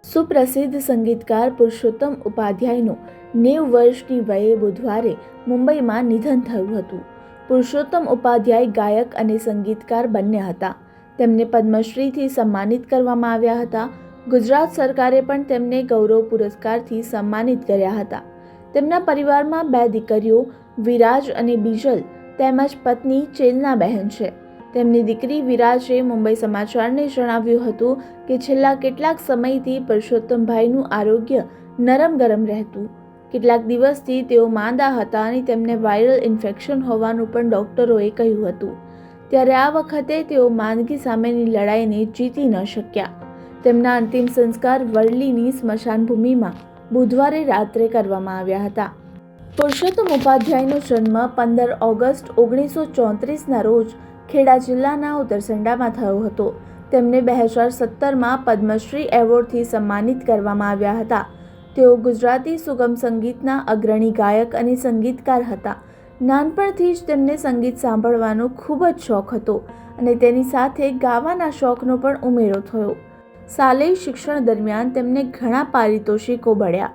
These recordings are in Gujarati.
સુપ્રસિદ્ધ સંગીતકાર પુરુષોત્તમ ઉપાધ્યાયનું 90 વર્ષની વયે બુધવારે મુંબઈમાં નિધન થયું હતું. પુરુષોત્તમ ઉપાધ્યાય ગાયક અને સંગીતકાર બંને હતા. તેમને પદ્મશ્રીથી સન્માનિત કરવામાં આવ્યા હતા. ગુજરાત સરકારે પણ તેમને ગૌરવ પુરસ્કારથી સન્માનિત કર્યા હતા. તેમના પરિવારમાં 2 દીકરીઓ વિરાજ અને બીજલ તેમજ પત્ની ચેલનાબહેન છે. તેમની દીકરી વિરાજે મુંબઈ સમાચારને જણાવ્યું હતું કે છેલ્લા કેટલાક સમયથી પુરુષોત્તમભાઈનું આરોગ્ય નરમ ગરમ રહેતું. કેટલાક દિવસથી તેઓ માંદા હતા અને તેમને વાયરલ ઇન્ફેક્શન હોવાનું પણ ડોક્ટરોએ કહ્યું હતું. ત્યારે આ વખતે તેઓ માંદગી સામેની લડાઈને જીતી ન શક્યા. તેમના અંતિમ સંસ્કાર વરલીની સ્મશાન ભૂમિમાં બુધવારે રાત્રે કરવામાં આવ્યા હતા. પુરુષોત્તમ ઉપાધ્યાયનો જન્મ 15 ઓગસ્ટ 1934ના રોજ ખેડા જિલ્લાના ઉત્તરસંડામાં થયો હતો. તેમને 2017માં પદ્મશ્રી એવોર્ડથી સન્માનિત કરવામાં આવ્યા હતા. તેઓ ગુજરાતી સુગમ સંગીતના અગ્રણી ગાયક અને સંગીતકાર હતા. નાનપણથી જ તેમને સંગીત સાંભળવાનો ખૂબ જ શોખ હતો અને તેની સાથે ગાવાના શોખનો પણ ઉમેરો થયો. શાલેય શિક્ષણ દરમિયાન તેમને ઘણા પારિતોષિકો મળ્યા.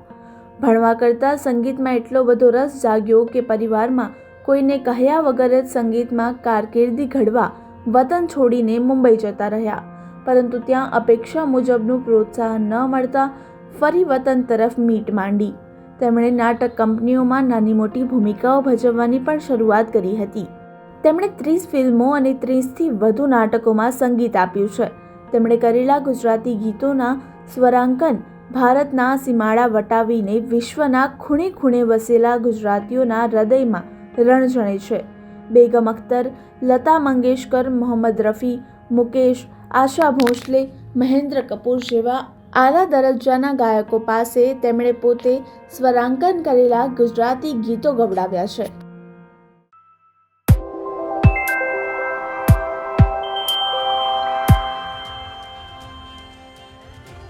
ભણવા કરતાં સંગીતમાં એટલો બધો રસ જાગ્યો કે પરિવારમાં કોઈને કહ્યા વગર જ સંગીતમાં કારકિર્દી ઘડવા વતન છોડીને મુંબઈ જતા રહ્યા. પરંતુ ત્યાં અપેક્ષા મુજબનું પ્રોત્સાહન ન મળતા ફરી વતન તરફ મીટ માંડી. તેમણે નાટક કંપનીઓમાં નાની મોટી ભૂમિકાઓ ભજવવાની પણ શરૂઆત કરી હતી. તેમણે 30 ફિલ્મો અને 30થી વધુ નાટકોમાં સંગીત આપ્યું છે. તેમણે કરેલા ગુજરાતી ગીતોના સ્વરાંકન ભારતના સીમાડા વટાવીને વિશ્વના ખૂણે ખૂણે વસેલા ગુજરાતીઓના હૃદયમાં રણજણે છે. બેગમ અખ્તર, લતા મંગેશકર, મોહમ્મદ રફી, મુકેશ, આશા ભોંસલે, મહેન્દ્ર કપૂર જેવા આલા દરજ્જાના ગાયકો પાસે તેમણે પોતે સ્વરાંકન કરેલા ગુજરાતી ગીતો ગવડાવ્યા છે.